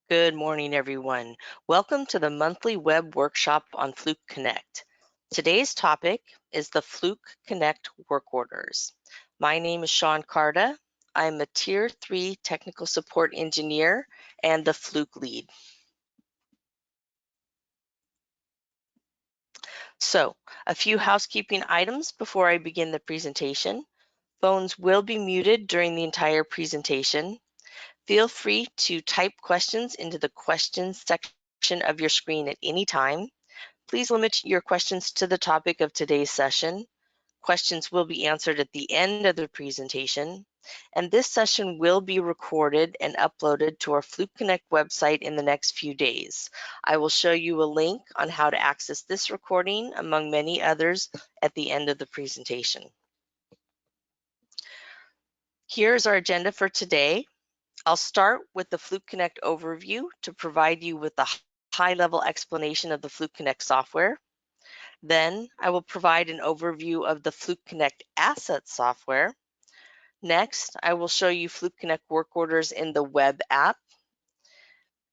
Good morning, everyone. Welcome to the monthly web workshop on Fluke Connect. Today's topic is the Fluke Connect work orders. My name is Chaun Carda. I'm a Tier 3 Technical Support Engineer and the Fluke lead. So, a few housekeeping items before I begin the presentation. Phones will be muted during the entire presentation. Feel free to type questions into the questions section of your screen at any time. Please limit your questions to the topic of today's session. Questions will be answered at the end of the presentation, and this session will be recorded and uploaded to our Fluke Connect website in the next few days. I will show you a link on how to access this recording, among many others, at the end of the presentation. Here's our agenda for today. I'll start with the Fluke Connect overview to provide you with a high-level explanation of the Fluke Connect software. Then I will provide an overview of the Fluke Connect Assets Software. Next, I will show you Fluke Connect work orders in the web app.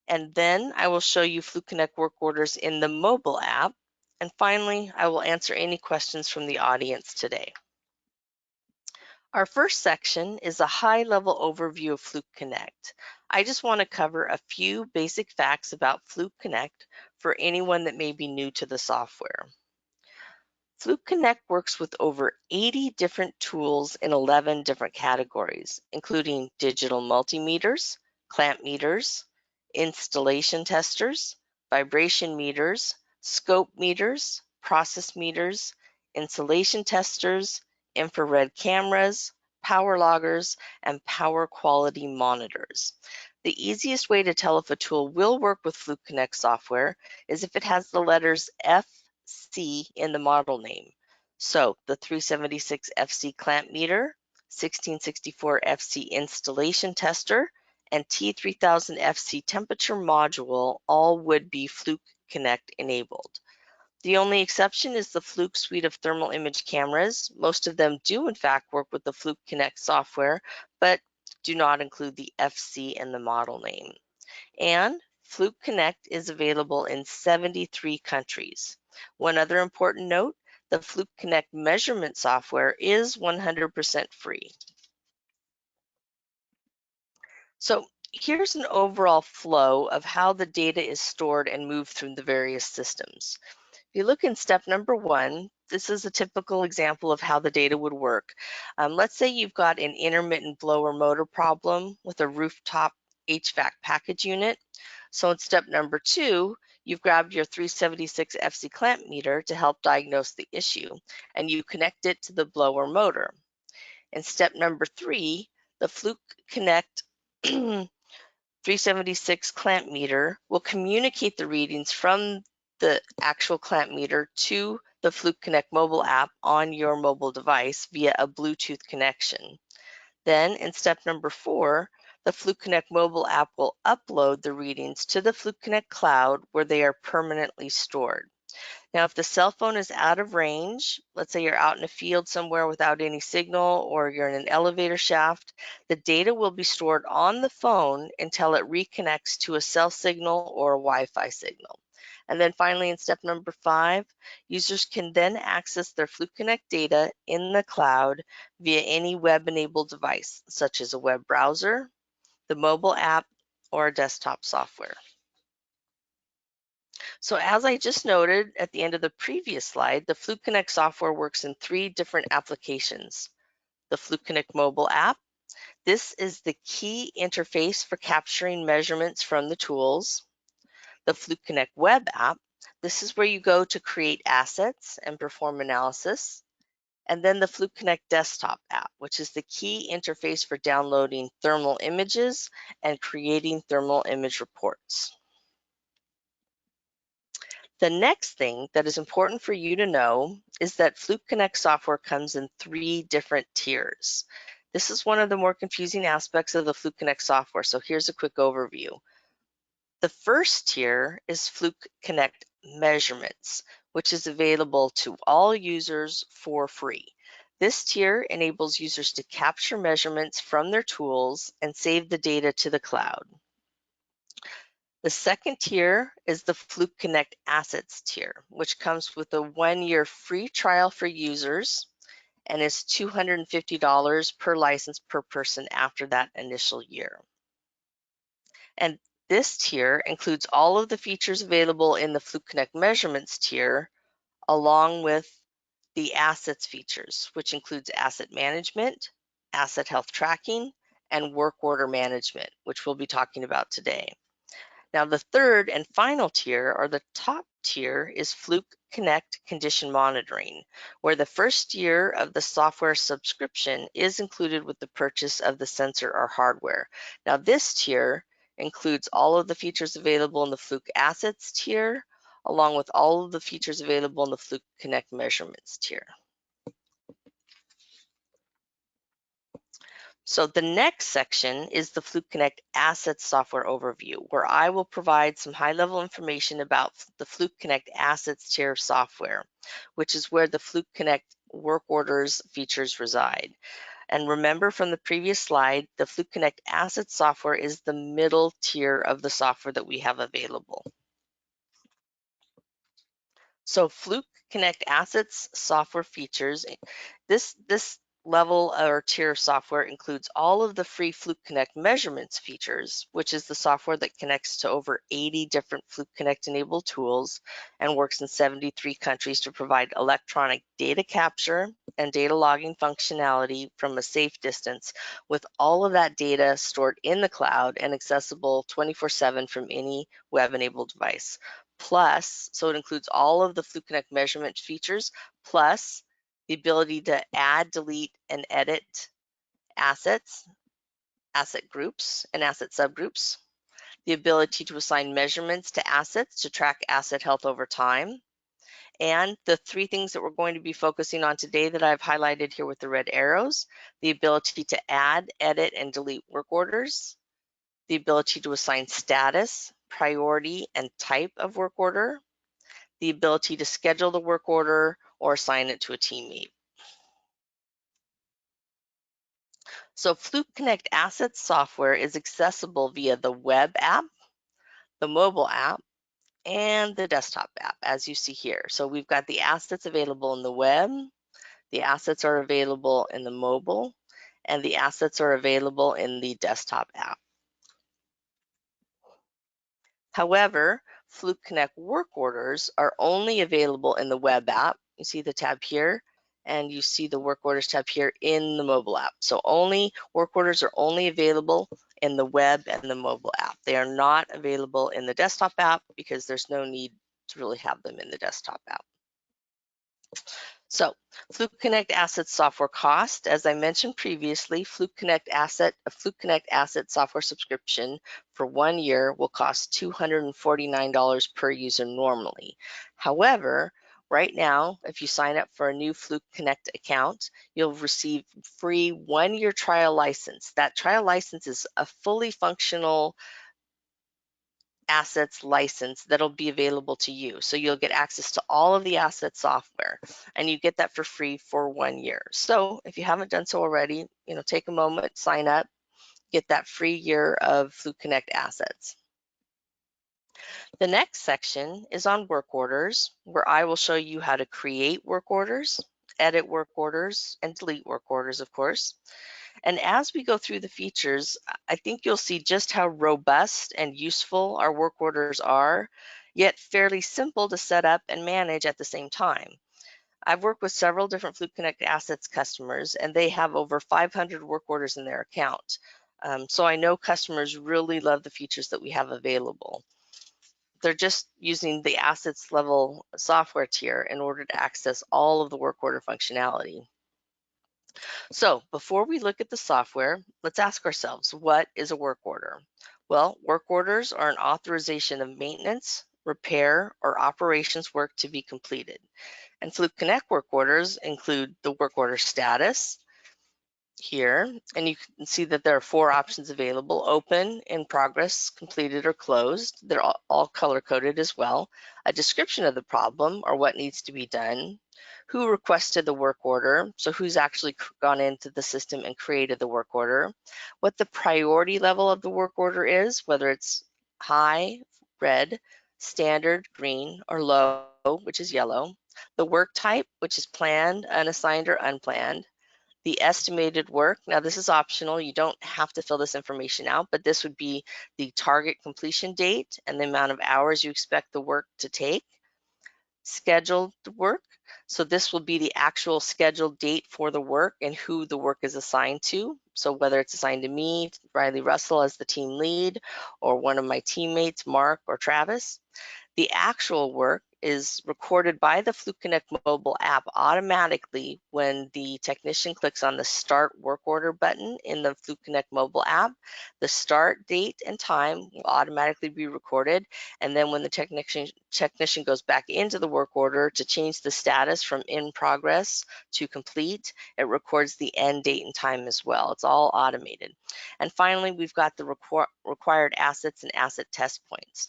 And then I will show you Fluke Connect work orders in the mobile app. And finally, I will answer any questions from the audience today. Our first section is a high-level overview of Fluke Connect. I just want to cover a few basic facts about Fluke Connect for anyone that may be new to the software. Fluke Connect works with over 80 different tools in 11 different categories, including digital multimeters, clamp meters, installation testers, vibration meters, scope meters, process meters, insulation testers, infrared cameras, power loggers, and power quality monitors. The easiest way to tell if a tool will work with Fluke Connect software is if it has the letters FC in the model name. So the 376 FC clamp meter, 1664 FC installation tester, and T3000 FC temperature module all would be Fluke Connect enabled. The only exception is the Fluke suite of thermal image cameras. Most of them do in fact work with the Fluke Connect software, but do not include the FC in the model name. And Fluke Connect is available in 73 countries. One other important note, the Fluke Connect measurement software is 100% free. So here's an overall flow of how the data is stored and moved through the various systems. If you look in step number 1, this is a typical example of how the data would work. Let's say you've got an intermittent blower motor problem with a rooftop HVAC package unit. So in step number 2, you've grabbed your 376 FC clamp meter to help diagnose the issue, and you connect it to the blower motor. In step number 3, the Fluke Connect 376 clamp meter will communicate the readings from the actual clamp meter to the Fluke Connect mobile app on your mobile device via a Bluetooth connection. Then in step number 4, the Fluke Connect mobile app will upload the readings to the Fluke Connect cloud where they are permanently stored. Now, if the cell phone is out of range, let's say you're out in a field somewhere without any signal or you're in an elevator shaft, the data will be stored on the phone until it reconnects to a cell signal or a Wi-Fi signal. And then finally, in step number 5, users can then access their Fluke Connect data in the cloud via any web-enabled device, such as a web browser, the mobile app, or a desktop software. So as I just noted at the end of the previous slide, the Fluke Connect software works in 3 different applications. The Fluke Connect mobile app. This is the key interface for capturing measurements from the tools. The Fluke Connect web app. This is where you go to create assets and perform analysis. And then the Fluke Connect desktop app, which is the key interface for downloading thermal images and creating thermal image reports. The next thing that is important for you to know is that Fluke Connect software comes in 3 different tiers. This is one of the more confusing aspects of the Fluke Connect software, so here's a quick overview. The first tier is Fluke Connect Measurements, which is available to all users for free. This tier enables users to capture measurements from their tools and save the data to the cloud. The second tier is the Fluke Connect Assets tier, which comes with a 1-year free trial for users and is $250 per license per person after that initial year. And this tier includes all of the features available in the Fluke Connect Measurements tier, along with the assets features, which includes asset management, asset health tracking, and work order management, which we'll be talking about today. Now, the third and final tier, or the top tier, is Fluke Connect Condition Monitoring, where the first year of the software subscription is included with the purchase of the sensor or hardware. Now, this tier includes all of the features available in the Fluke Assets tier, along with all of the features available in the Fluke Connect Measurements tier. So the next section is the Fluke Connect Assets Software Overview, where I will provide some high-level information about the Fluke Connect Assets tier of software, which is where the Fluke Connect work orders features reside. And remember from the previous slide, the Fluke Connect Assets software is the middle tier of the software that we have available. So Fluke Connect Assets software features, this level or tier of software includes all of the free Fluke Connect measurements features, which is the software that connects to over 80 different Fluke Connect enabled tools and works in 73 countries to provide electronic data capture and data logging functionality from a safe distance, with all of that data stored in the cloud and accessible 24/7 from any web-enabled device. Plus, so it includes all of the Fluke Connect measurement features, plus the ability to add, delete, and edit assets, asset groups, and asset subgroups, the ability to assign measurements to assets to track asset health over time, and the three things that we're going to be focusing on today that I've highlighted here with the red arrows: the ability to add, edit, and delete work orders, the ability to assign status, priority, and type of work order, the ability to schedule the work order or assign it to a teammate. So Fluke Connect Assets software is accessible via the web app, the mobile app, and the desktop app, as you see here. So we've got the assets available in the web, the assets are available in the mobile, and the assets are available in the desktop app. However, Fluke Connect work orders are only available in the web app. You see the tab here, and you see the work orders tab here in the mobile app. So work orders are only available in the web and the mobile app. They are not available in the desktop app because there's no need to really have them in the desktop app. So Fluke Connect Assets software cost, as I mentioned previously, a Fluke Connect Asset software subscription for 1 year will cost $249 per user normally. However, right now, if you sign up for a new Fluke Connect account, you'll receive free 1-year trial license. That trial license is a fully functional assets license that'll be available to you. So you'll get access to all of the asset software, and you get that for free for 1 year. So if you haven't done so already, take a moment, sign up, get that free year of Fluke Connect Assets. The next section is on work orders, where I will show you how to create work orders, edit work orders, and delete work orders, of course. And as we go through the features, I think you'll see just how robust and useful our work orders are, yet fairly simple to set up and manage at the same time. I've worked with several different Fluke Connect Assets customers, and they have over 500 work orders in their account. So I know customers really love the features that we have available. They're just using the assets level software tier in order to access all of the work order functionality. So before we look at the software, let's ask ourselves, what is a work order? Well, work orders are an authorization of maintenance, repair, or operations work to be completed. And Fluke Connect work orders include the work order status here, and you can see that there are 4 options available: open, in progress, completed, or closed. They're all color-coded as well. A description of the problem or what needs to be done, who requested the work order, so who's actually gone into the system and created the work order, what the priority level of the work order is, whether it's high, red, standard, green, or low, which is yellow, the work type, which is planned, unassigned, or unplanned, the estimated work. Now this is optional. You don't have to fill this information out, but this would be the target completion date and the amount of hours you expect the work to take. Scheduled work. So this will be the actual scheduled date for the work and who the work is assigned to. So whether it's assigned to me, Riley Russell as the team lead, or one of my teammates, Mark or Travis. The actual work is recorded by the Fluke Connect mobile app automatically when the technician clicks on the Start Work Order button in the Fluke Connect mobile app. The start date and time will automatically be recorded, and then when the technician goes back into the work order to change the status from in progress to complete, it records the end date and time as well. It's all automated. And finally, we've got the required assets and asset test points.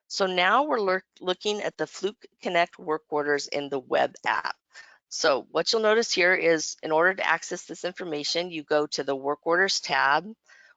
So now we're looking at the Fluke Connect work orders in the web app. So what you'll notice here is in order to access this information, you go to the Work Orders tab.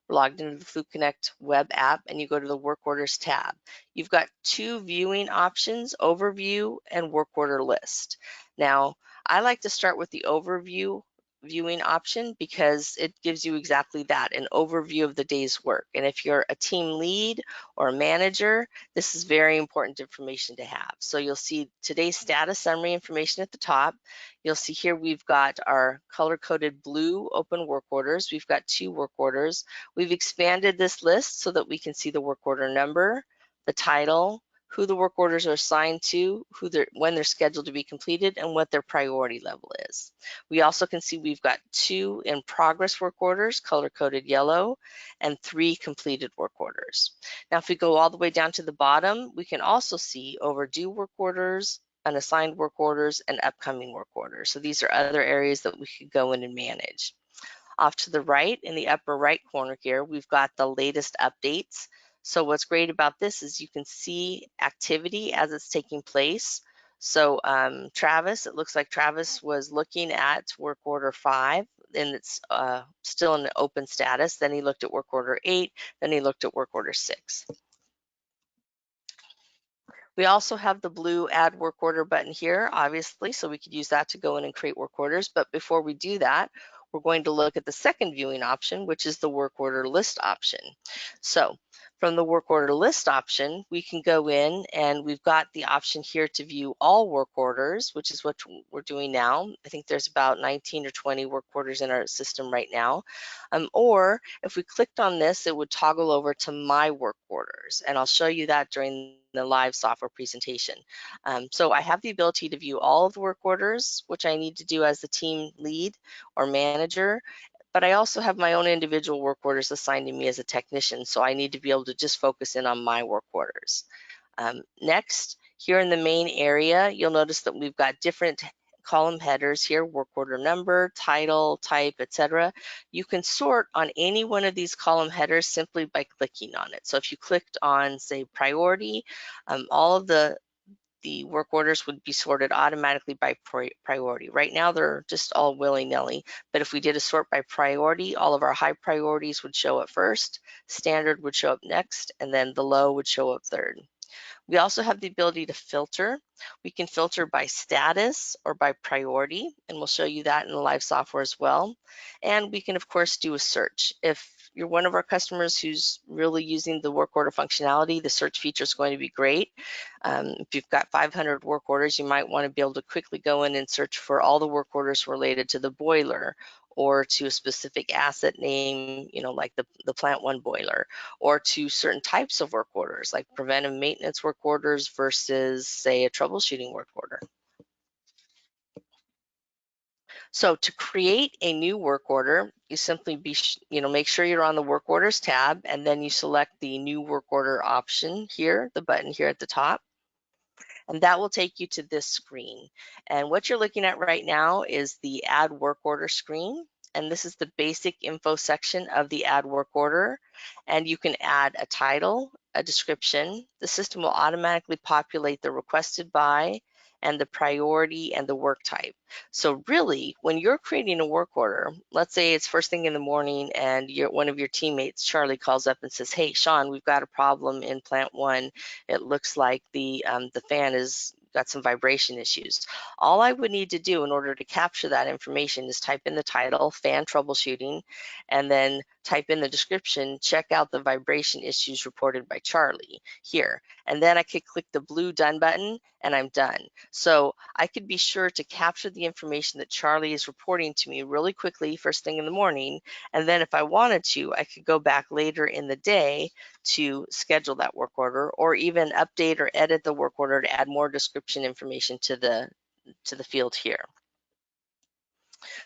We're logged into the Fluke Connect web app, and you go to the Work Orders tab. You've got two viewing options, Overview and Work Order List. Now, I like to start with the Overview viewing option because it gives you exactly that, an overview of the day's work. And if you're a team lead or a manager, this is very important information to have. So you'll see today's status summary information at the top. You'll see here we've got our color-coded blue open work orders. We've got 2 work orders. We've expanded this list so that we can see the work order number, the title, who the work orders are assigned to, when they're scheduled to be completed, and what their priority level is. We also can see we've got 2 in progress work orders, color-coded yellow, and 3 completed work orders. Now, if we go all the way down to the bottom, we can also see overdue work orders, unassigned work orders, and upcoming work orders. So these are other areas that we could go in and manage. Off to the right, in the upper right corner here, we've got the latest updates. So what's great about this is you can see activity as it's taking place. So Travis, it looks like Travis was looking at work order 5, and it's still in open status. Then he looked at work order 8, then he looked at work order 6. We also have the blue add work order button here, obviously, so we could use that to go in and create work orders. But before we do that, we're going to look at the second viewing option, which is the work order list option. So from the work order list option, we can go in and we've got the option here to view all work orders, which is what we're doing now. I think there's about 19 or 20 work orders in our system right now. Or if we clicked on this, it would toggle over to my work orders, and I'll show you that during the live software presentation. So I have the ability to view all of the work orders, which I need to do as the team lead or manager, but I also have my own individual work orders assigned to me as a technician, so I need to be able to just focus in on my work orders. Next, here in the main area, you'll notice that we've got different column headers here, work order number, title, type, etc. You can sort on any one of these column headers simply by clicking on it. So if you clicked on, say, priority, all of the work orders would be sorted automatically by priority. Right now, they're just all willy-nilly, but if we did a sort by priority, all of our high priorities would show up first, standard would show up next, and then the low would show up third. We also have the ability to filter. We can filter by status or by priority, and we'll show you that in the live software as well. And we can, of course, do a search. If you're one of our customers who's really using the work order functionality, the search feature is going to be great. If you've got 500 work orders, you might want to be able to quickly go in and search for all the work orders related to the boiler or to a specific asset name, like the plant 1 boiler, or to certain types of work orders, like preventive maintenance work orders versus, say, a troubleshooting work order. So to create a new work order, you simply make sure you're on the work orders tab, and then you select the new work order option here, the button here at the top. And that will take you to this screen. And what you're looking at right now is the add work order screen. And this is the basic info section of the add work order. And you can add a title, a description. The system will automatically populate the requested by and the priority and the work type. So really, when you're creating a work order, let's say it's first thing in the morning and one of your teammates, Charlie, calls up and says, "Hey, Chaun, we've got a problem in plant 1. It looks like the fan is got some vibration issues." All I would need to do in order to capture that information is type in the title, fan troubleshooting, and then type in the description, check out the vibration issues reported by Charlie here. And then I could click the blue done button and I'm done. So I could be sure to capture the information that Charlie is reporting to me really quickly first thing in the morning. And then if I wanted to, I could go back later in the day to schedule that work order, or even update or edit the work order to add more description information to the field here.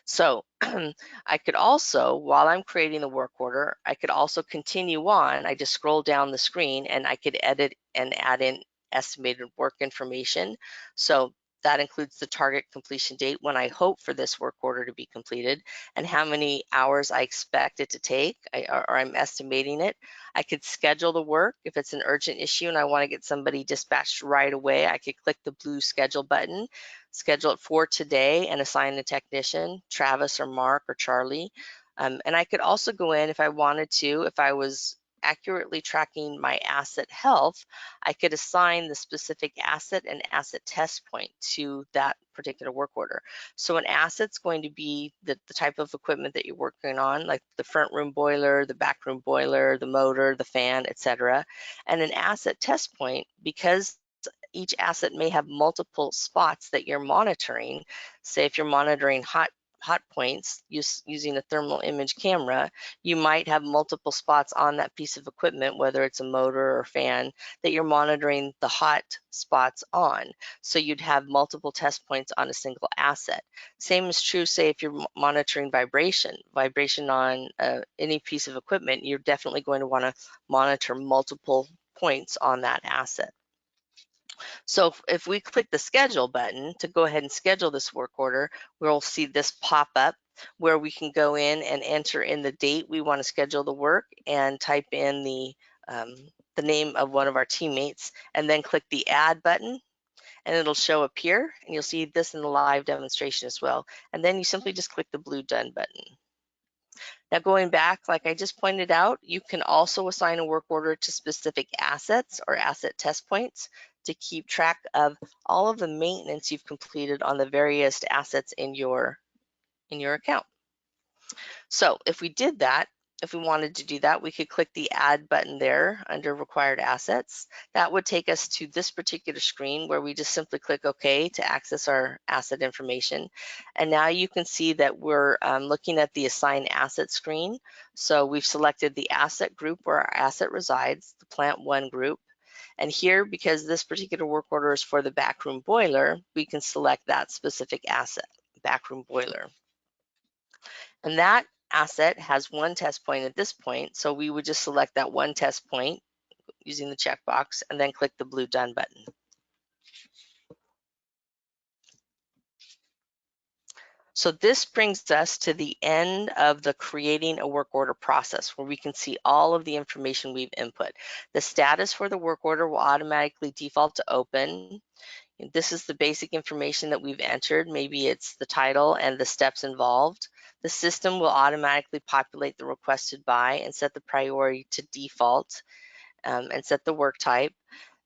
So I could also, while I'm creating the work order, I could also continue on. I just scroll down the screen and I could edit and add in estimated work information. So that includes the target completion date, when I hope for this work order to be completed, and how many hours I expect it to take, or I'm estimating it. I could schedule the work. If it's an urgent issue and I want to get somebody dispatched right away, I could click the blue schedule button, schedule it for today, and assign the technician, Travis or Mark or Charlie. And I could also go in if I wanted to, if I was accurately tracking my asset health, I could assign the specific asset and asset test point to that particular work order. So an asset's going to be the type of equipment that you're working on, like the front room boiler, the back room boiler, the motor, the fan, etc. And an asset test point, because each asset may have multiple spots that you're monitoring. Say if you're monitoring hot points using a thermal image camera, you might have multiple spots on that piece of equipment, whether it's a motor or fan, that you're monitoring the hot spots on. So you'd have multiple test points on a single asset. Same is true, say, if you're monitoring vibration on any piece of equipment, you're definitely going to want to monitor multiple points on that asset. So if we click the schedule button to go ahead and schedule this work order, we'll see this pop up where we can go in and enter in the date we want to schedule the work and type in the name of one of our teammates, and then click the add button, and it'll show up here, and you'll see this in the live demonstration as well. And then you simply just click the blue done button. Now going back, like I just pointed out, you can also assign a work order to specific assets or asset test points to keep track of all of the maintenance you've completed on the various assets in your account. So if we did that, if we wanted to do that, we could click the add button there under required assets. That would take us to this particular screen where we just simply click OK to access our asset information. And now you can see that we're looking at the assign asset screen. So we've selected the asset group where our asset resides, the plant 1 group. And here, because this particular work order is for the backroom boiler, we can select that specific asset, backroom boiler. And that asset has one test point at this point, so we would just select that one test point using the checkbox and then click the blue done button. So this brings us to the end of the creating a work order process, where we can see all of the information we've input. The status for the work order will automatically default to open. This is the basic information that we've entered. Maybe it's the title and the steps involved. The system will automatically populate the requested by and set the priority to default, and set the work type.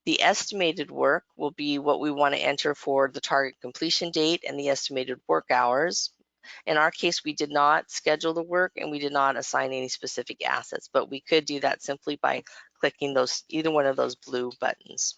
The estimated work will be what we want to enter for the target completion date and the estimated work hours. In our case, we did not schedule the work and we did not assign any specific assets, but we could do that simply by clicking either one of those blue buttons.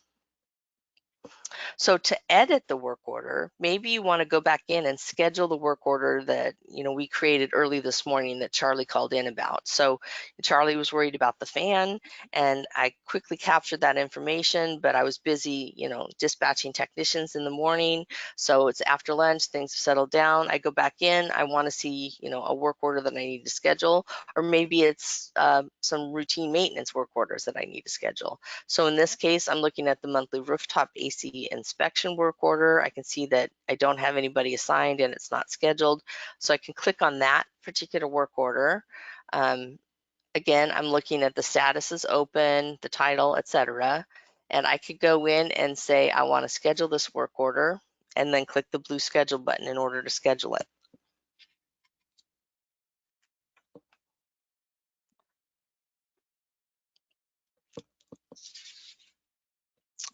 So to edit the work order, maybe you want to go back in and schedule the work order that we created early this morning that Charlie called in about. So Charlie was worried about the fan, and I quickly captured that information, but I was busy, dispatching technicians in the morning. So it's after lunch, things have settled down. I go back in, I want to see, a work order that I need to schedule, or maybe it's some routine maintenance work orders that I need to schedule. So in this case, I'm looking at the monthly rooftop AC inspection work order. I can see that I don't have anybody assigned and it's not scheduled. So I can click on that particular work order. Again, I'm looking at the status is open, the title, etc. And I could go in and say, I want to schedule this work order. and then click the blue schedule button in order to schedule it.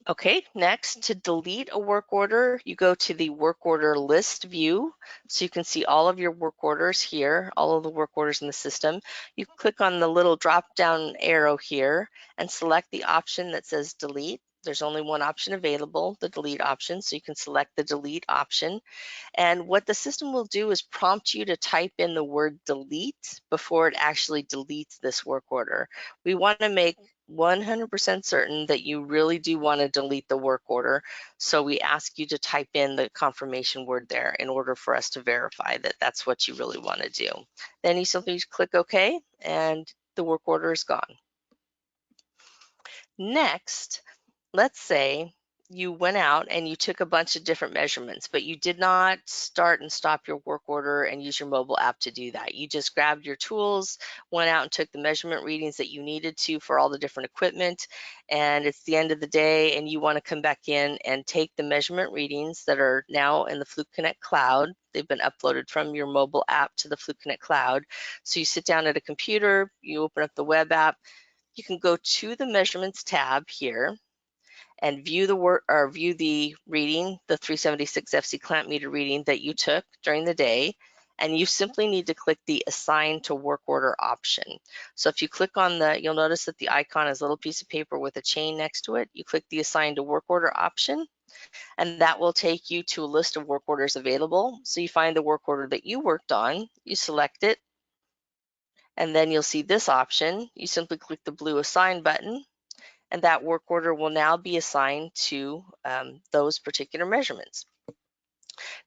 Okay, next, to delete a work order, you go to the work order list view. So you can see all of your work orders here, all of the work orders in the system. You click on the little drop down arrow here and select the option that says delete. There's only one option available, the delete option, so you can select the delete option. And what the system will do is prompt you to type in the word delete before it actually deletes this work order. We want to make 100% certain that you really do want to delete the work order. So we ask you to type in the confirmation word there in order for us to verify that that's what you really want to do. Then you simply click OK and the work order is gone. Next, let's say you went out and you took a bunch of different measurements, but you did not start and stop your work order and use your mobile app to do that. You just grabbed your tools, went out and took the measurement readings that you needed to for all the different equipment, and it's the end of the day and you want to come back in and take the measurement readings that are now in the Fluke Connect cloud. They've been uploaded from your mobile app to the Fluke Connect cloud. So you sit down at a computer, you open up the web app, you can go to the measurements tab here and view the reading, the 376 FC clamp meter reading that you took during the day, and you simply need to click the assign to work order option. So if you click on you'll notice that the icon is a little piece of paper with a chain next to it. You click the assign to work order option, and that will take you to a list of work orders available. So you find the work order that you worked on, you select it, and then you'll see this option. You simply click the blue assign button, and that work order will now be assigned to those particular measurements.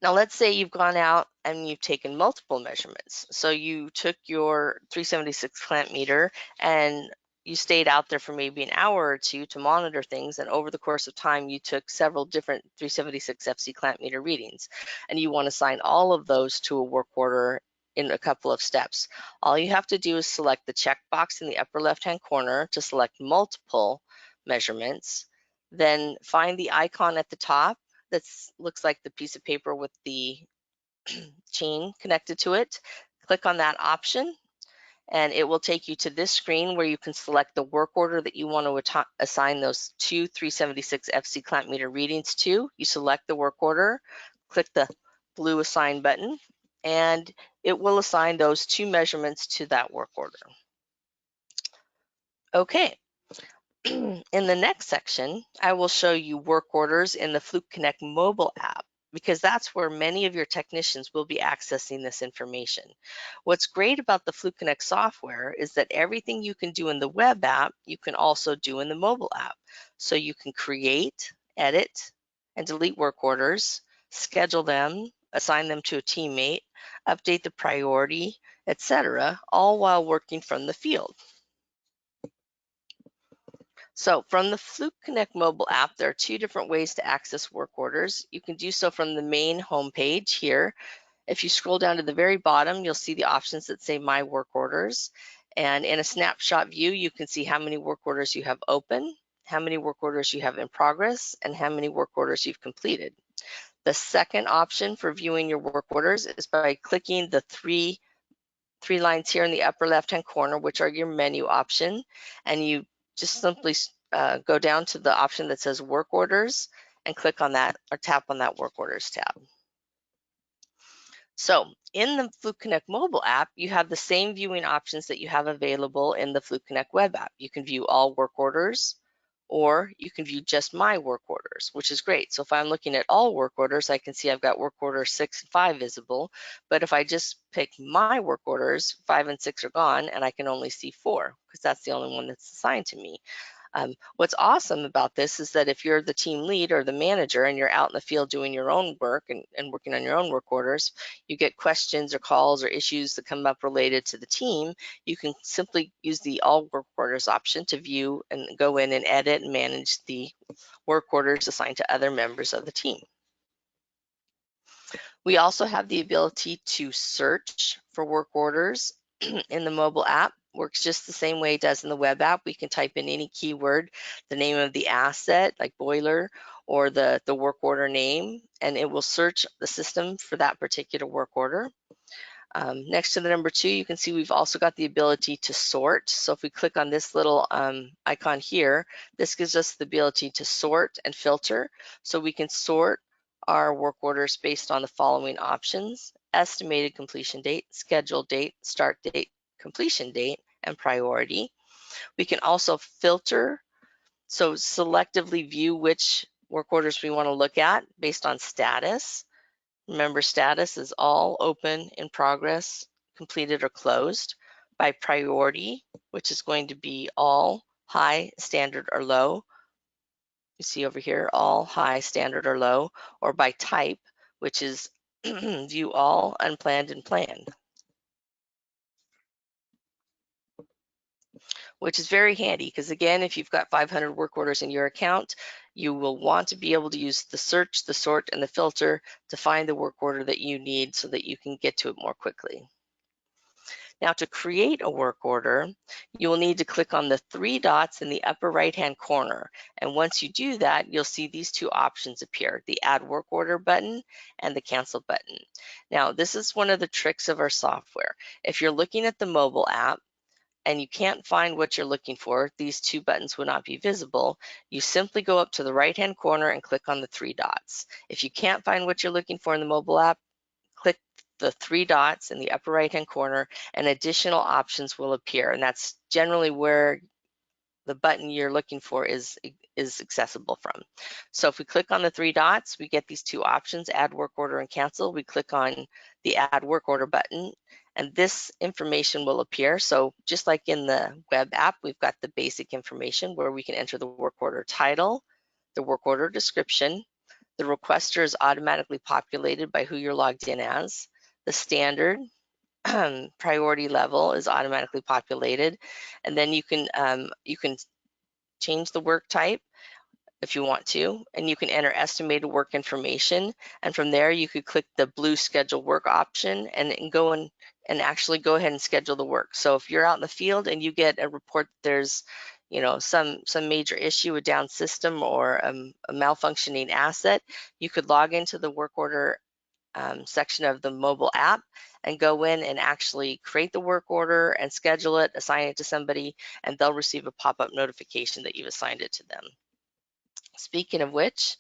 Now let's say you've gone out and you've taken multiple measurements. So you took your 376 clamp meter and you stayed out there for maybe an hour or two to monitor things, and over the course of time you took several different 376 FC clamp meter readings, and you want to assign all of those to a work order in a couple of steps. All you have to do is select the checkbox in the upper left-hand corner to select multiple measurements, then find the icon at the top that looks like the piece of paper with the chain connected to it. Click on that option and it will take you to this screen where you can select the work order that you want to assign those two 376 FC clamp meter readings to. You select the work order, click the blue assign button, and it will assign those two measurements to that work order. Okay. In the next section, I will show you work orders in the Fluke Connect mobile app, because that's where many of your technicians will be accessing this information. What's great about the Fluke Connect software is that everything you can do in the web app, you can also do in the mobile app. So you can create, edit, and delete work orders, schedule them, assign them to a teammate, update the priority, etc., all while working from the field. So from the Fluke Connect mobile app, there are two different ways to access work orders. You can do so from the main homepage here. If you scroll down to the very bottom, you'll see the options that say My Work Orders. And in a snapshot view, you can see how many work orders you have open, how many work orders you have in progress, and how many work orders you've completed. The second option for viewing your work orders is by clicking the three lines here in the upper left-hand corner, which are your menu option, and you just simply go down to the option that says Work Orders and click on that or tap on that Work Orders tab. So in the Fluke Connect mobile app, you have the same viewing options that you have available in the Fluke Connect web app. You can view all work orders, or you can view just my work orders, which is great. So if I'm looking at all work orders, I can see I've got work orders 6 and 5 visible. But if I just pick my work orders, 5 and 6 are gone, and I can only see 4 because that's the only one that's assigned to me. What's awesome about this is that if you're the team lead or the manager and you're out in the field doing your own work and working on your own work orders, you get questions or calls or issues that come up related to the team, you can simply use the all work orders option to view and go in and edit and manage the work orders assigned to other members of the team. We also have the ability to search for work orders in the mobile app. Works just the same way it does in the web app. We can type in any keyword, the name of the asset, like boiler, or the work order name, and it will search the system for that particular work order. Next to the number 2, you can see we've also got the ability to sort. So if we click on this little icon here, this gives us the ability to sort and filter. So we can sort our work orders based on the following options: estimated completion date, scheduled date, start date, completion date, and priority. We can also filter, so selectively view which work orders we want to look at based on status. Remember, status is all open, in progress, completed, or closed. By priority, which is going to be all, high, standard, or low. You see over here, all, high, standard, or low. Or by type, which is view all, unplanned, and planned. Which is very handy because, again, if you've got 500 work orders in your account, you will want to be able to use the search, the sort, and the filter to find the work order that you need so that you can get to it more quickly. Now, to create a work order, you will need to click on the 3 dots in the upper right-hand corner. And once you do that, you'll see these 2 options appear: the Add Work Order button and the Cancel button. Now, this is one of the tricks of our software. If you're looking at the mobile app and you can't find what you're looking for, these 2 buttons will not be visible. You simply go up to the right-hand corner and click on the 3 dots. If you can't find what you're looking for in the mobile app, click the 3 dots in the upper right-hand corner and additional options will appear. And that's generally where the button you're looking for is accessible from. So if we click on the 3 dots, we get these 2 options: Add Work Order and Cancel. We click on the Add Work Order button, and this information will appear. So just like in the web app, we've got the basic information where we can enter the work order title, the work order description. The requester is automatically populated by who you're logged in as. The standard priority level is automatically populated, and then you can change the work type if you want to, and you can enter estimated work information, and from there you could click the blue Schedule Work option and go and actually go ahead and schedule the work. So if you're out in the field and you get a report that there's some major issue, a down system, or a malfunctioning asset, you could log into the work order section of the mobile app and go in and actually create the work order and schedule it, assign it to somebody, and they'll receive a pop-up notification that you've assigned it to them. Speaking of which,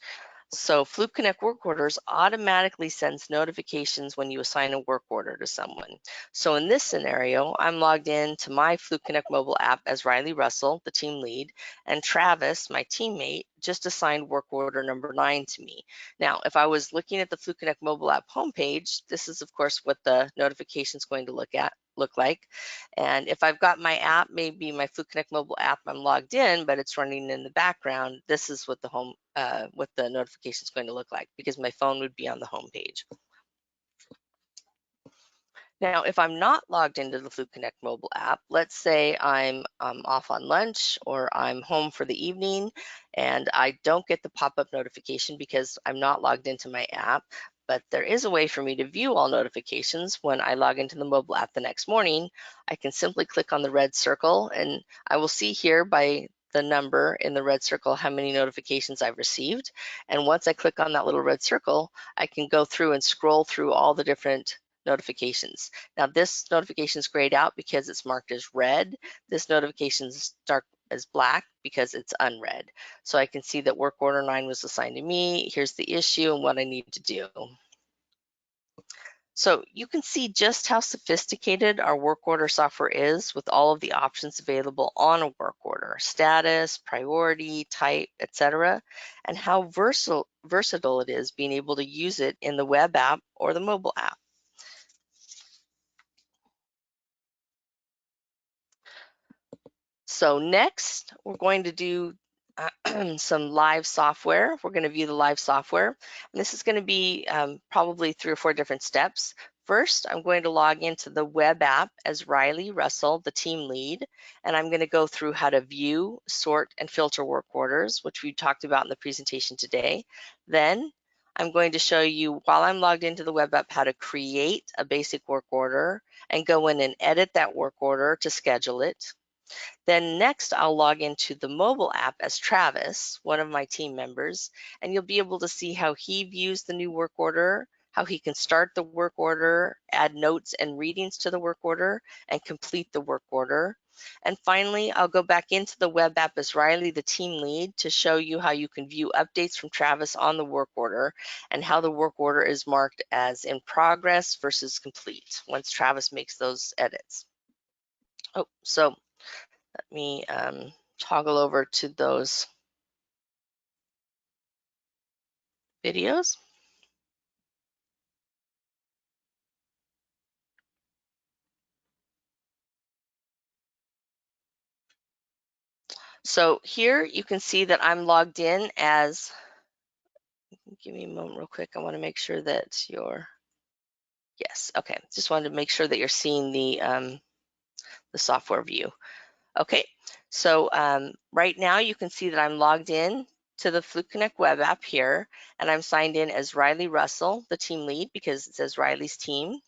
so Fluke Connect Work Orders automatically sends notifications when you assign a work order to someone. So in this scenario, I'm logged in to my Fluke Connect mobile app as Riley Russell, the team lead, and Travis, my teammate, just assigned work order number 9 to me. Now, if I was looking at the Fluke Connect mobile app homepage, this is of course what the notification is going to look like. And if I've got my app, maybe my Fluke Connect mobile app, I'm logged in, but it's running in the background, this is what what the notification is going to look like, because my phone would be on the home page. Now, if I'm not logged into the Fluke Connect mobile app, let's say I'm off on lunch or I'm home for the evening and I don't get the pop-up notification because I'm not logged into my app, but there is a way for me to view all notifications when I log into the mobile app the next morning. I can simply click on the red circle and I will see here by the number in the red circle how many notifications I've received. And once I click on that little red circle, I can go through and scroll through all the different notifications. Now this notification is grayed out because it's marked as red. This notification is dark as black because it's unread. So I can see that work order 9 was assigned to me. Here's the issue and what I need to do. So you can see just how sophisticated our work order software is with all of the options available on a work order: status, priority, type, etc., and how versatile it is being able to use it in the web app or the mobile app. So next, we're going to do some live software. We're going to view the live software. And this is going to be probably 3 or 4 different steps. First, I'm going to log into the web app as Riley Russell, the team lead, and I'm going to go through how to view, sort, and filter work orders, which we talked about in the presentation today. Then I'm going to show you, while I'm logged into the web app, how to create a basic work order and go in and edit that work order to schedule it. Then next, I'll log into the mobile app as Travis, one of my team members, and you'll be able to see how he views the new work order, how he can start the work order, add notes and readings to the work order, and complete the work order. And finally, I'll go back into the web app as Riley, the team lead, to show you how you can view updates from Travis on the work order and how the work order is marked as in progress versus complete once Travis makes those edits. Oh, so let me toggle over to those videos. So here you can see that I'm logged in as, give me a moment real quick. I want to make sure that you're, yes, okay. Just wanted to make sure that you're seeing the software view. Okay, so right now you can see that I'm logged in to the Fluke Connect web app here, and I'm signed in as Riley Russell, the team lead, because it says Riley's team.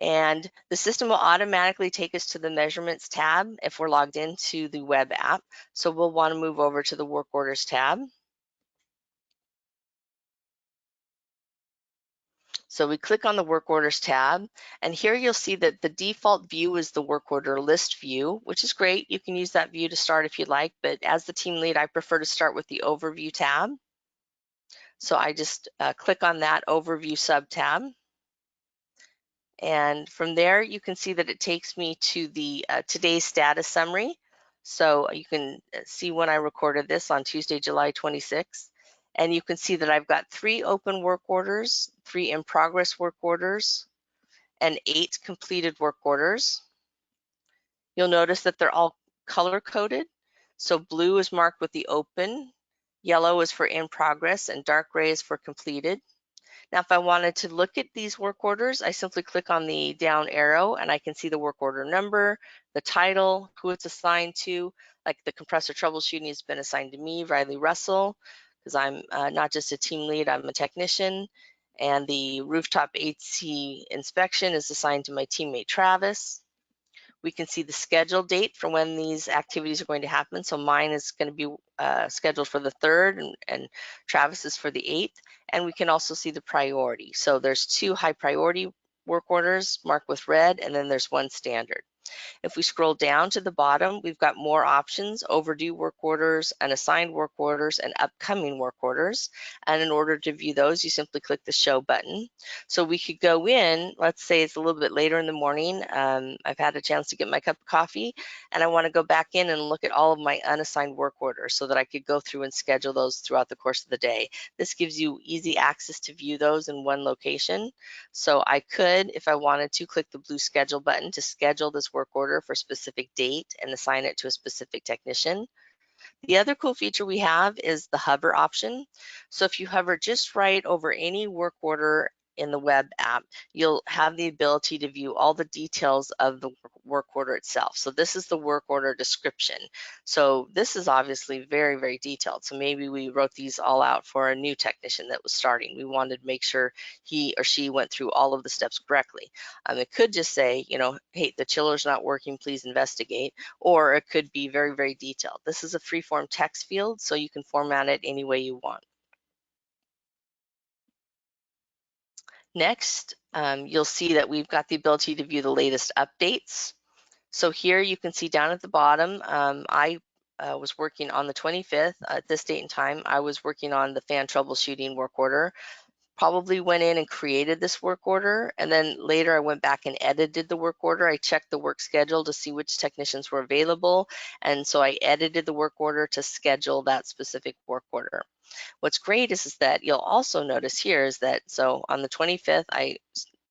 And the system will automatically take us to the measurements tab if we're logged into the web app. So we'll want to move over to the work orders tab. So we click on the work orders tab, and here you'll see that the default view is the work order list view, which is great. You can use that view to start if you'd like, but as the team lead, I prefer to start with the overview tab. So I just click on that overview sub tab. And from there, you can see that it takes me to the today's status summary. So you can see when I recorded this on Tuesday, July 26th. And you can see that I've got 3 open work orders, 3 in progress work orders, and 8 completed work orders. You'll notice that they're all color coded. So blue is marked with the open, yellow is for in progress, and dark gray is for completed. Now, if I wanted to look at these work orders, I simply click on the down arrow and I can see the work order number, the title, who it's assigned to, like the compressor troubleshooting has been assigned to me, Riley Russell, because I'm not just a team lead, I'm a technician. And the rooftop AC inspection is assigned to my teammate, Travis. We can see the scheduled date for when these activities are going to happen. So mine is going to be scheduled for the 3rd and Travis is for the 8th. And we can also see the priority. So there's 2 high priority work orders marked with red, and then there's 1 standard. If we scroll down to the bottom, we've got more options: overdue work orders, unassigned work orders, and upcoming work orders. And in order to view those, you simply click the show button. So we could go in, let's say it's a little bit later in the morning. I've had a chance to get my cup of coffee, and I want to go back in and look at all of my unassigned work orders so that I could go through and schedule those throughout the course of the day. This gives you easy access to view those in one location. So I could, if I wanted to, click the blue schedule button to schedule this work order for a specific date and assign it to a specific technician. The other cool feature we have is the hover option. So if you hover just right over any work order in the web app, you'll have the ability to view all the details of the work order itself. So this is the work order description. So this is obviously very, very detailed. So maybe we wrote these all out for a new technician that was starting. We wanted to make sure he or she went through all of the steps correctly. It could just say, you know, hey, the chiller's not working, please investigate. Or it could be very, very detailed. This is a free-form text field, so you can format it any way you want. Next, you'll see that we've got the ability to view the latest updates. So here you can see down at the bottom, I was working on the 25th at this date and time. I was working on the fan troubleshooting work order. Probably went in and created this work order, and then later I went back and edited the work order. I checked the work schedule to see which technicians were available, and so I edited the work order to schedule that specific work order. What's great is that you'll also notice here is that, so on the 25th, I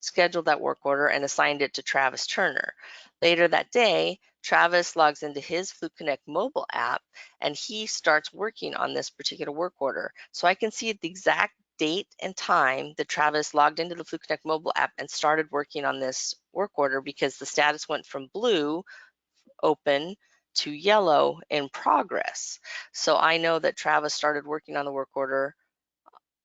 scheduled that work order and assigned it to Travis Turner. Later that day, Travis logs into his Fluke Connect mobile app and he starts working on this particular work order. So I can see at the exact date and time that Travis logged into the Fluke Connect mobile app and started working on this work order, because the status went from blue, open, to yellow, in progress. So I know that Travis started working on the work order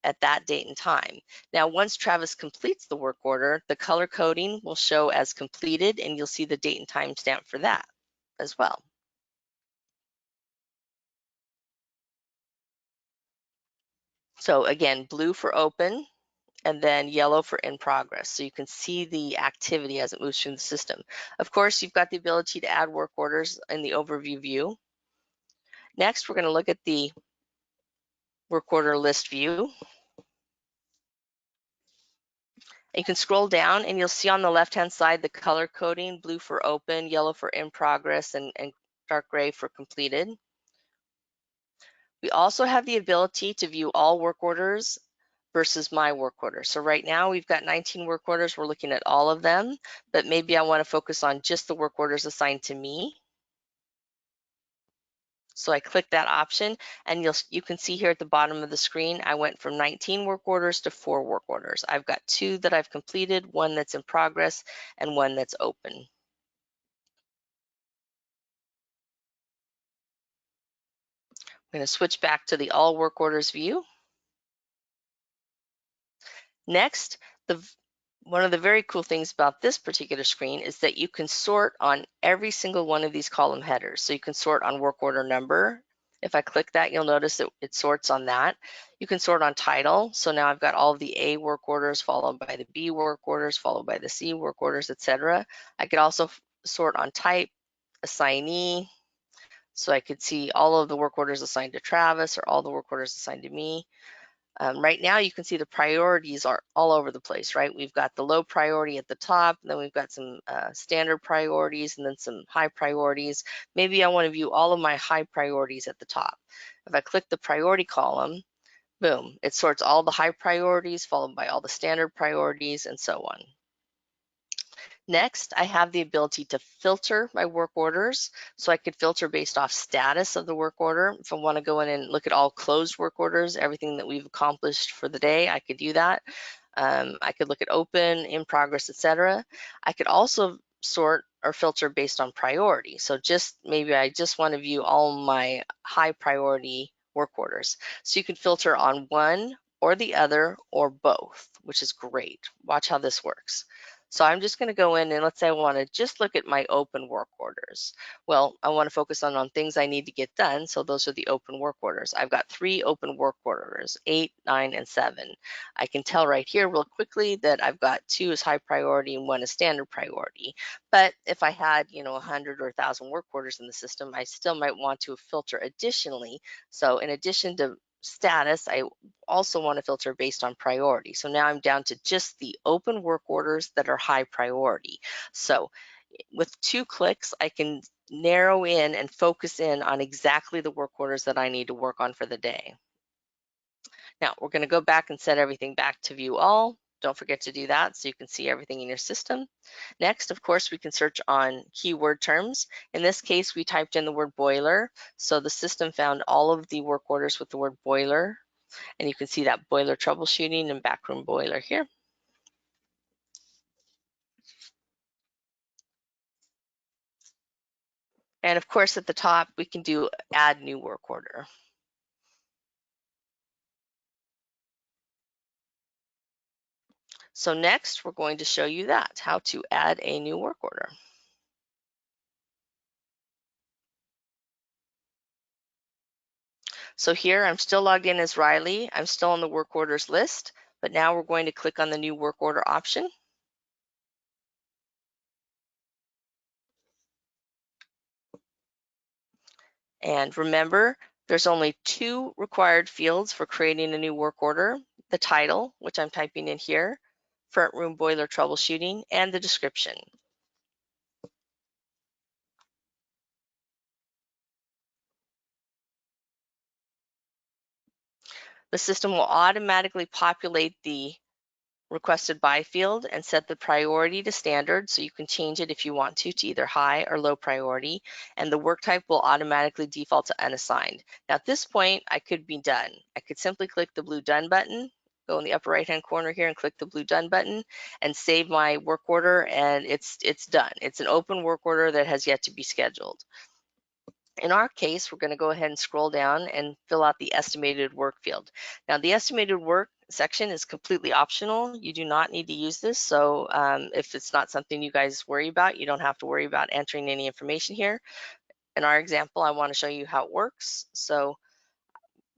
at that date and time. Now, once Travis completes the work order, the color coding will show as completed, and you'll see the date and time stamp for that as well. So again, blue for open, and then yellow for in progress. So you can see the activity as it moves through the system. Of course, you've got the ability to add work orders in the overview view. Next, we're going to look at the work order list view. You can scroll down and you'll see on the left-hand side the color coding, blue for open, yellow for in progress, and dark gray for completed. We also have the ability to view all work orders versus my work order. So right now we've got 19 work orders. We're looking at all of them, but maybe I want to focus on just the work orders assigned to me. So I click that option, and you can see here at the bottom of the screen, I went from 19 work orders to 4 work orders. I've got 2 that I've completed, 1 that's in progress, and 1 that's open. I'm going to switch back to the all work orders view. Next, one of the very cool things about this particular screen is that you can sort on every single one of these column headers. So you can sort on work order number. If I click that, you'll notice that it sorts on that. You can sort on title. So now I've got all of the A work orders followed by the B work orders, followed by the C work orders, etc. I could also sort on type, assignee. So I could see all of the work orders assigned to Travis or all the work orders assigned to me. Right now you can see the priorities are all over the place, right? We've got the low priority at the top, and then we've got some standard priorities and then some high priorities. Maybe I want to view all of my high priorities at the top. If I click the priority column, boom, it sorts all the high priorities followed by all the standard priorities and so on. Next, I have the ability to filter my work orders. So I could filter based off status of the work order. If I want to go in and look at all closed work orders, everything that we've accomplished for the day, I could do that. I could look at open, in progress, etc. I could also sort or filter based on priority. So maybe I just want to view all my high priority work orders. So you can filter on one or the other or both, which is great. Watch how this works. So I'm just going to go in and let's say I want to just look at my open work orders. Well, I want to focus on things I need to get done. So those are the open work orders. I've got 3 open work orders, 8, 9, and 7. I can tell right here real quickly that I've got 2 is high priority and 1 is standard priority. But if I had, 100 or 1,000 work orders in the system, I still might want to filter additionally. So in addition to status, I also want to filter based on priority. So now I'm down to just the open work orders that are high priority. So with 2 clicks, I can narrow in and focus in on exactly the work orders that I need to work on for the day. Now we're going to go back and set everything back to view all. Don't forget to do that so you can see everything in your system. Next, of course, we can search on keyword terms. In this case, we typed in the word boiler. So the system found all of the work orders with the word boiler. And you can see that boiler troubleshooting and backroom boiler here. And of course, at the top, we can do add new work order. So next, we're going to show you how to add a new work order. So here, I'm still logged in as Riley. I'm still on the work orders list, but now we're going to click on the new work order option. And remember, there's only 2 required fields for creating a new work order: the title, which I'm typing in here, front room boiler troubleshooting, and the description. The system will automatically populate the requested by field and set the priority to standard, so you can change it if you want to either high or low priority, and the work type will automatically default to unassigned. Now at this point, I could be done. I could simply click the blue done button, go in the upper right hand corner here and click the blue done button and save my work order, and it's done. It's an open work order that has yet to be scheduled. In our case, we're going to go ahead and scroll down and fill out the estimated work field. Now, the estimated work section is completely optional. You do not need to use this. So if it's not something you guys worry about, you don't have to worry about entering any information here. In our example, I want to show you how it works. So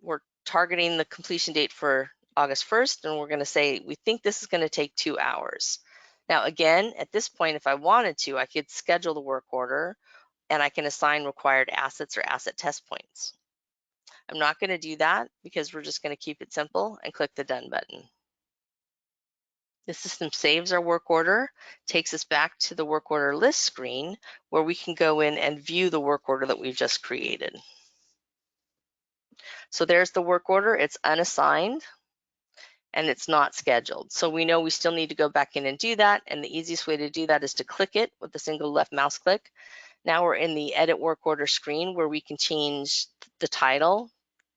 we're targeting the completion date for August 1st, and we're going to say we think this is going to take 2 hours. Now, again, at this point, if I wanted to, I could schedule the work order and I can assign required assets or asset test points. I'm not going to do that because we're just going to keep it simple and click the Done button. The system saves our work order, takes us back to the work order list screen where we can go in and view the work order that we've just created. So there's the work order. It's unassigned and it's not scheduled. So we know we still need to go back in and do that. And the easiest way to do that is to click it with a single left mouse click. Now we're in the edit work order screen where we can change the title,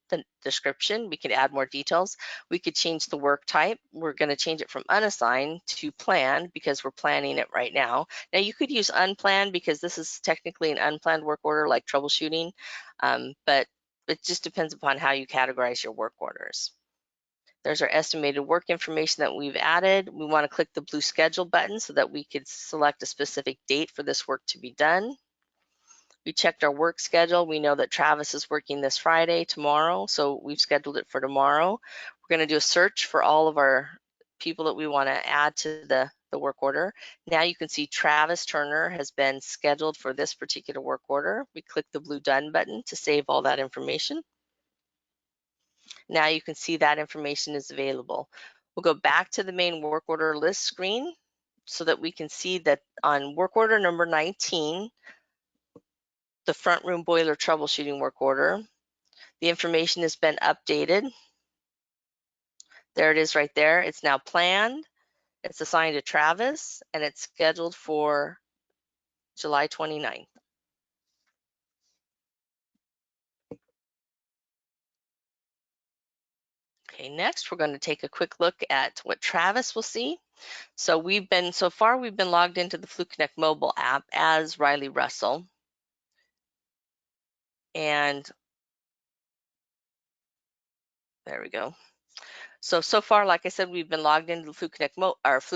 the description. We can add more details. We could change the work type. We're going to change it from unassigned to planned because we're planning it right now. Now you could use unplanned because this is technically an unplanned work order like troubleshooting, but it just depends upon how you categorize your work orders. There's our estimated work information that we've added. We want to click the blue schedule button so that we could select a specific date for this work to be done. We checked our work schedule. We know that Travis is working this Friday, tomorrow, so we've scheduled it for tomorrow. We're going to do a search for all of our people that we want to add to the work order. Now you can see Travis Turner has been scheduled for this particular work order. We click the blue Done button to save all that information. Now you can see that information is available. We'll go back to the main work order list screen so that we can see that on work order number 19, the front room boiler troubleshooting work order, the information has been updated. There it is right there. It's now planned. It's assigned to Travis and it's scheduled for July 29th. Okay, next we're going to take a quick look at what Travis will see. So far we've been logged into the Fluke Connect mobile app as Riley Russell. And there we go. So far, like I said, we've been logged into the Fluke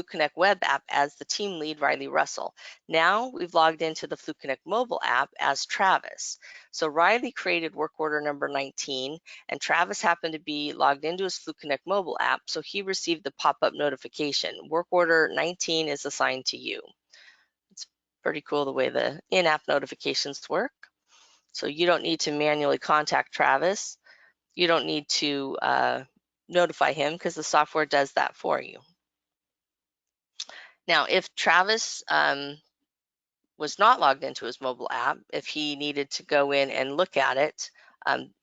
Connect web app as the team lead, Riley Russell. Now we've logged into the Fluke Connect mobile app as Travis. So Riley created work order number 19, and Travis happened to be logged into his Fluke Connect mobile app, so he received the pop-up notification. Work order 19 is assigned to you. It's pretty cool the way the in-app notifications work. So you don't need to manually contact Travis. You don't need to notify him because the software does that for you. Now, if Travis was not logged into his mobile app, if he needed to go in and look at it,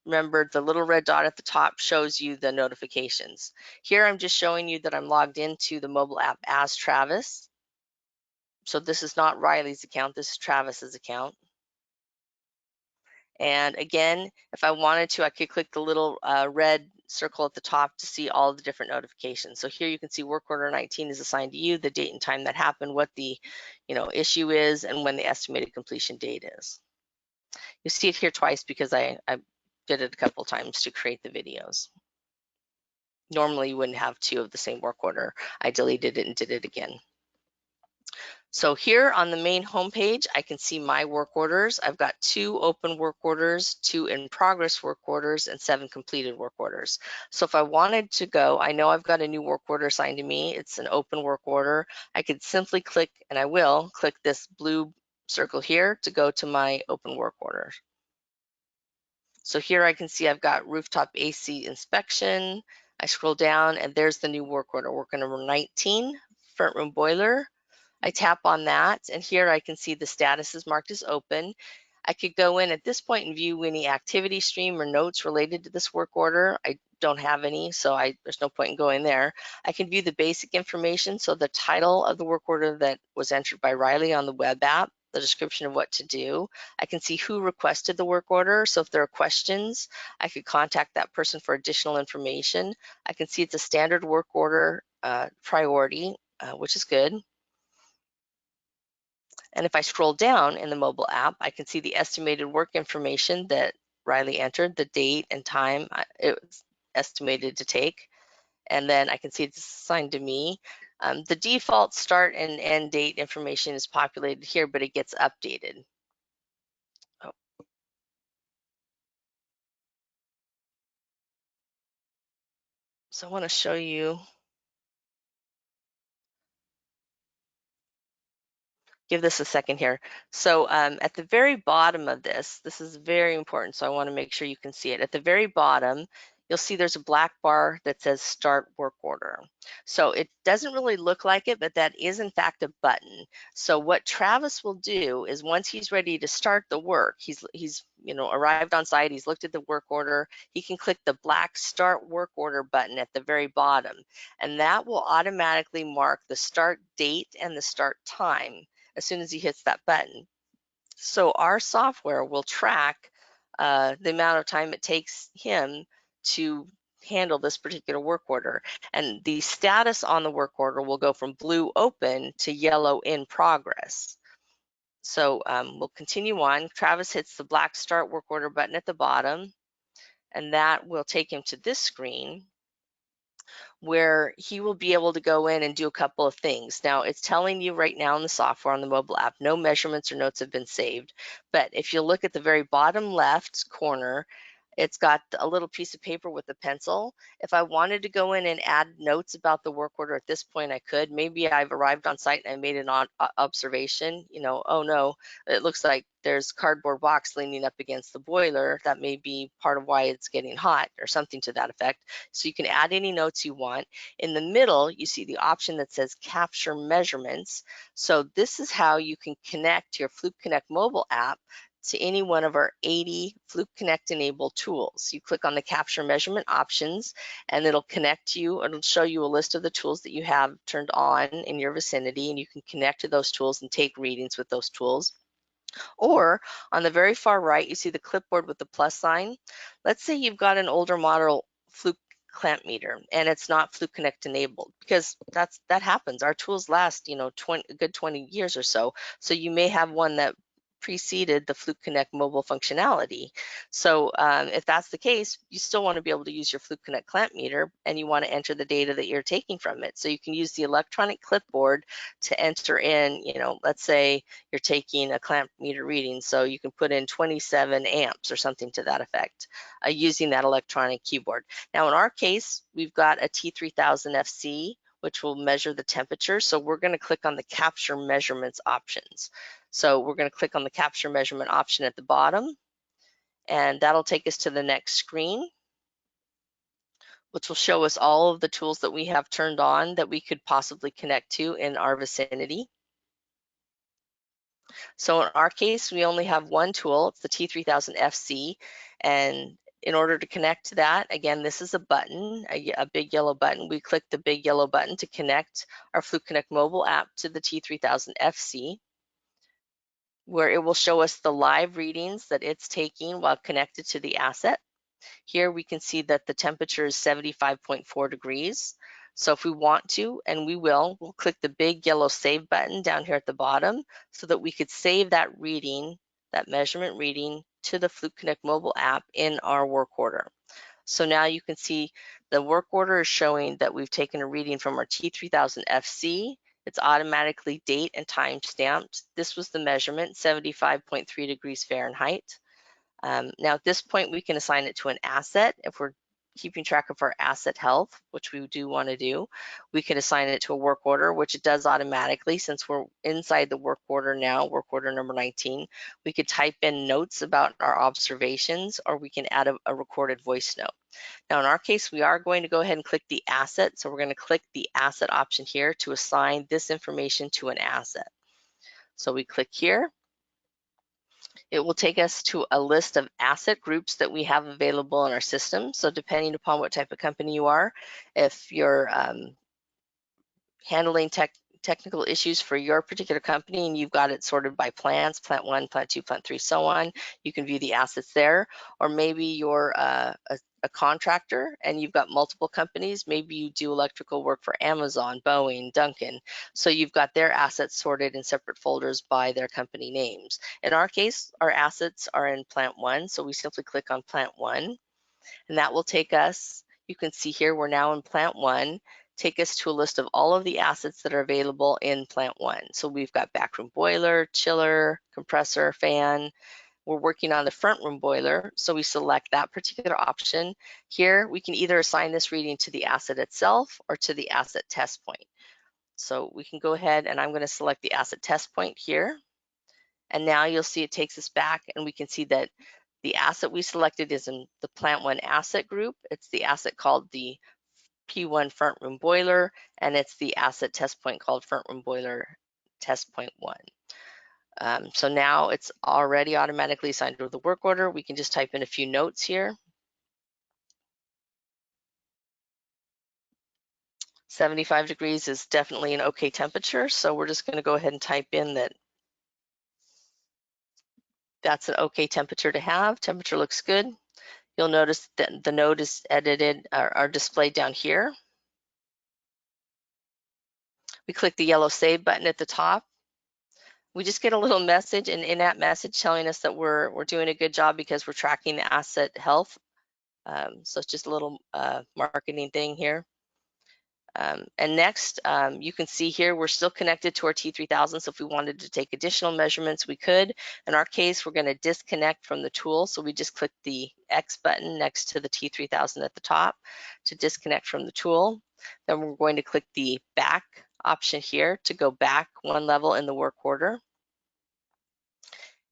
remember the little red dot at the top shows you the notifications. Here I'm just showing you that I'm logged into the mobile app as Travis. So this is not Riley's account, this is Travis's account. And again, if I wanted to, I could click the little red circle at the top to see all the different notifications. So here you can see work order 19 is assigned to you, the date and time that happened, what the issue is, and when the estimated completion date is. You see it here twice because I did it a couple times to create the videos. Normally you wouldn't have two of the same work order. I deleted it and did it again. So here on the main homepage, I can see my work orders. I've got 2 open work orders, 2 in progress work orders, and 7 completed work orders. So if I wanted to go, I know I've got a new work order assigned to me. It's an open work order. I could simply click, and I will click this blue circle here to go to my open work order. So here I can see I've got rooftop AC inspection. I scroll down and there's the new work order, work order number 19, front room boiler. I tap on that and here I can see the status is marked as open. I could go in at this point and view any activity stream or notes related to this work order. I don't have any, so there's no point in going there. I can view the basic information, so the title of the work order that was entered by Riley on the web app, the description of what to do. I can see who requested the work order, so if there are questions, I could contact that person for additional information. I can see it's a standard work order priority, which is good. And if I scroll down in the mobile app, I can see the estimated work information that Riley entered, the date and time it was estimated to take. and then I can see it's assigned to me. The default start and end date information is populated here, but it gets updated. Oh. So I want to show you, give this a second here. So at the very bottom of this is very important, so I want to make sure you can see it. At the very bottom, you'll see there's a black bar that says Start Work Order. So it doesn't really look like it, but that is in fact a button. So what Travis will do is once he's ready to start the work, he's arrived on site, he's looked at the work order, he can click the black Start Work Order button at the very bottom, and that will automatically mark the start date and the start time as soon as he hits that button. So our software will track the amount of time it takes him to handle this particular work order. And the status on the work order will go from blue open to yellow in progress. So we'll continue on. Travis hits the black Start Work Order button at the bottom, and that will take him to this screen where he will be able to go in and do a couple of things. Now, it's telling you right now in the software on the mobile app, no measurements or notes have been saved. But if you look at the very bottom left corner, it's got a little piece of paper with a pencil. If I wanted to go in and add notes about the work order at this point, I could. Maybe I've arrived on site and I made an observation, oh no, it looks like there's cardboard box leaning up against the boiler. That may be part of why it's getting hot or something to that effect. So you can add any notes you want. In the middle, you see the option that says Capture Measurements. So this is how you can connect your Fluke Connect mobile app to any one of our 80 Fluke Connect enabled tools. You click on the Capture Measurement options, and it'll connect you. It'll show you a list of the tools that you have turned on in your vicinity, and you can connect to those tools and take readings with those tools. Or on the very far right, you see the clipboard with the plus sign. Let's say you've got an older model Fluke clamp meter and it's not Fluke Connect enabled, because that happens. Our tools last, a good 20 years or so. So you may have one that preceded the Fluke Connect mobile functionality. So if that's the case, you still want to be able to use your Fluke Connect clamp meter, and you want to enter the data that you're taking from it. So you can use the electronic clipboard to enter in, let's say you're taking a clamp meter reading, so you can put in 27 amps or something to that effect using that electronic keyboard. Now in our case, we've got a T3000 FC, which will measure the temperature. So we're going to click on the Capture Measurements options. So we're going to click on the Capture Measurement option at the bottom, and that'll take us to the next screen, which will show us all of the tools that we have turned on that we could possibly connect to in our vicinity. So in our case, we only have one tool. It's the T3000 FC, and in order to connect to that, again, this is a button, a big yellow button. We click the big yellow button to connect our Fluke Connect mobile app to the T3000 FC, where it will show us the live readings that it's taking while connected to the asset. Here we can see that the temperature is 75.4 degrees. So if we want to, and we will, we'll click the big yellow save button down here at the bottom so that we could save that reading, that measurement reading, to the Fluke Connect mobile app in our work order. So now you can see the work order is showing that we've taken a reading from our T3000 FC. It's automatically date and time stamped. This was the measurement, 75.3 degrees Fahrenheit. Now at this point, we can assign it to an asset. If we're keeping track of our asset health, which we do want to do, we can assign it to a work order, which it does automatically since we're inside the work order now, work order number 19. We could type in notes about our observations, or we can add a recorded voice note. Now in our case, we are going to go ahead and click the asset. So we're going to click the asset option here to assign this information to an asset. So we click here. It will take us to a list of asset groups that we have available in our system. So depending upon what type of company you are, if you're handling technical issues for your particular company and you've got it sorted by plants, plant 1, plant 2, plant 3, so on, you can view the assets there. Or maybe you're a contractor and you've got multiple companies. Maybe you do electrical work for Amazon, Boeing, Duncan. So you've got their assets sorted in separate folders by their company names. In our case, our assets are in plant 1, so we simply click on plant 1, and that will take us. you can see here we're now in Plant 1. Take us to a list of all of the assets that are available in Plant 1. So we've got backroom boiler, chiller, compressor, fan. We're working on the front room boiler, so we select that particular option. Here we can either assign this reading to the asset itself or to the asset test point. So we can go ahead and I'm going to select the asset test point here. And now you'll see it takes us back and we can see that the asset we selected is in the Plant 1 asset group. It's the asset called the P1 front room boiler, and it's the asset test point called front room boiler test point 1. So now it's already automatically assigned to the work order. We can just type in a few notes here. 75 degrees is definitely an okay temperature, so we're just going to go ahead and type in that that's an okay temperature to have. Temperature looks good. You'll notice that the note is edited or displayed down here. We click the yellow save button at the top. We just get a little message, an in-app message telling us that we're doing a good job because we're tracking the asset health. So it's just a little marketing thing here. And next, you can see here we're still connected to our T3000, so if we wanted to take additional measurements, we could. In our case, we're going to disconnect from the tool, so we just click the X button next to the T3000 at the top to disconnect from the tool. Then we're going to click the back option here to go back one level in the work order.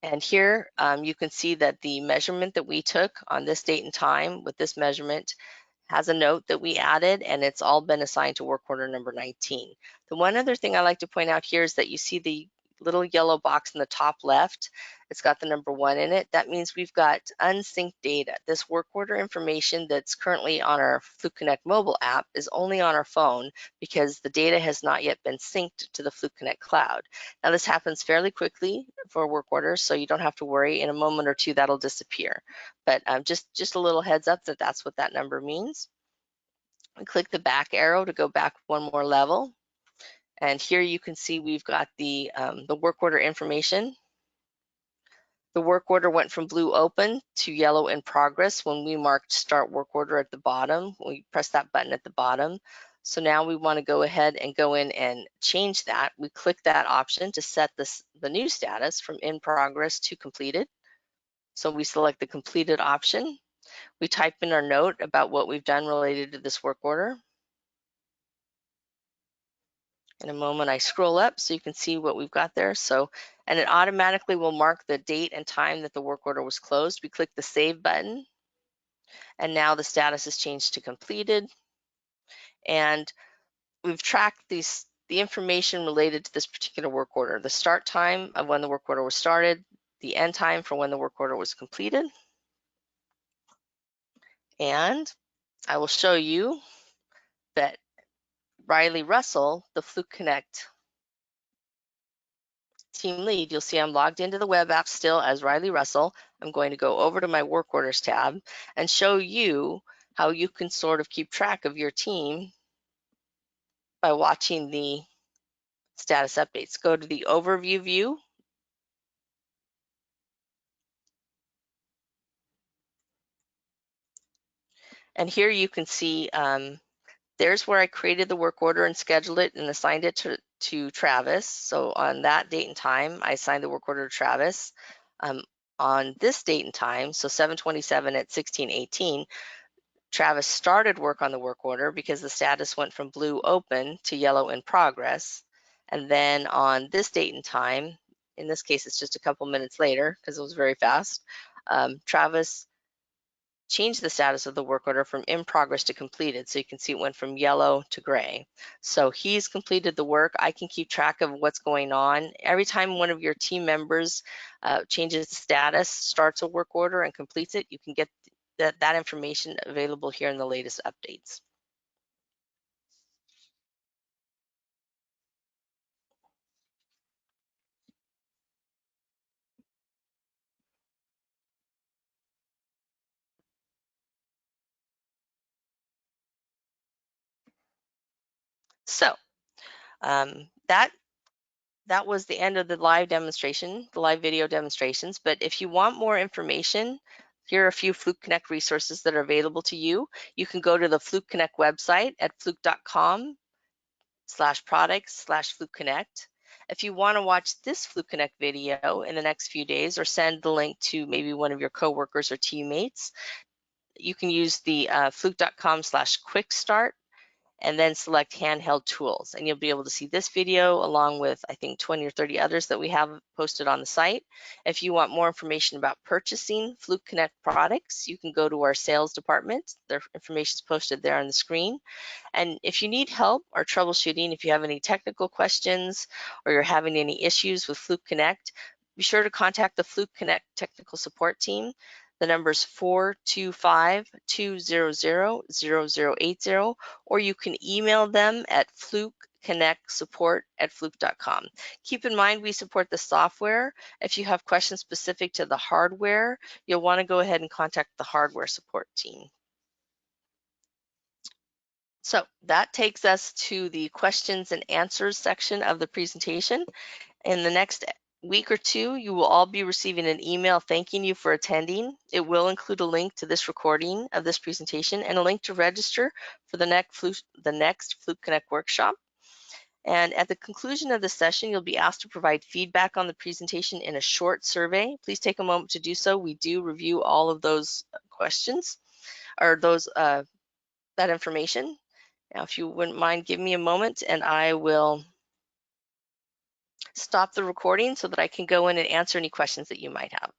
And here you can see that the measurement that we took on this date and time with this measurement has a note that we added, and it's all been assigned to work order number 19. The one other thing I like to point out here is that you see the little yellow box in the top left. It's got the number 1 in it. That means we've got unsynced data. This work order information that's currently on our Fluke Connect mobile app is only on our phone because the data has not yet been synced to the Fluke Connect cloud. Now this happens fairly quickly for work orders, so you don't have to worry. In a moment or two, that'll disappear. But just a little heads up that that's what that number means. We click the back arrow to go back one more level. And here you can see we've got the work order information. The work order went from blue open to yellow in progress when we marked start work order at the bottom. We press that button at the bottom. So now we want to go ahead and go in and change that. We click that option to set the new status from in progress to completed. So we select the completed option. We type in our note about what we've done related to this work order. In a moment, I scroll up so you can see what we've got there. So, and it automatically will mark the date and time that the work order was closed. We click the save button, and now the status is changed to completed. And we've tracked the information related to this particular work order, the start time of when the work order was started, the end time for when the work order was completed. And I will show you that Riley Russell, the Fluke Connect team lead, you'll see I'm logged into the web app still as Riley Russell. I'm going to go over to my work orders tab and show you how you can sort of keep track of your team by watching the status updates. Go to the overview view. And here you can see there's where I created the work order and scheduled it and assigned it to Travis. So on that date and time, I assigned the work order to Travis. On this date and time, so 7/27 at 16:18, Travis started work on the work order because the status went from blue open to yellow in progress. And then on this date and time, in this case, it's just a couple minutes later because it was very fast, Travis changed the status of the work order from in progress to completed. So you can see it went from yellow to gray. So he's completed the work. I can keep track of what's going on. Every time one of your team members changes the status, starts a work order and completes it, you can get that information available here in the latest updates. So that was the end of the live demonstration, the live video demonstrations. But if you want more information, Here are a few Fluke Connect resources that are available to you. You can go to the Fluke Connect website at fluke.com/products/Fluke Connect. If you want to watch this Fluke Connect video in the next few days or send the link to maybe one of your coworkers or teammates, you can use the fluke.com/quick-start and then select handheld tools, and you'll be able to see this video along with I think 20 or 30 others that we have posted on the site. If you want more information about purchasing Fluke Connect products, you can go to our sales department. Their information is posted there on the screen. And if you need help or troubleshooting, if you have any technical questions or you're having any issues with Fluke Connect, be sure to contact the Fluke Connect technical support team. The number is 425-200-0080, or you can email them at flukeconnectsupport@fluke.com. Keep in mind we support the software. If you have questions specific to the hardware, you'll want to go ahead and contact the hardware support team. So that takes us to the questions and answers section of the presentation. In the next week or two, you will all be receiving an email thanking you for attending. It will include a link to this recording of this presentation and a link to register for the next Fluke Connect workshop. And at the conclusion of the session, you'll be asked to provide feedback on the presentation in a short survey. Please take a moment to do so. We do review all of those questions or that information. Now, if you wouldn't mind, give me a moment and I will stop the recording so that I can go in and answer any questions that you might have.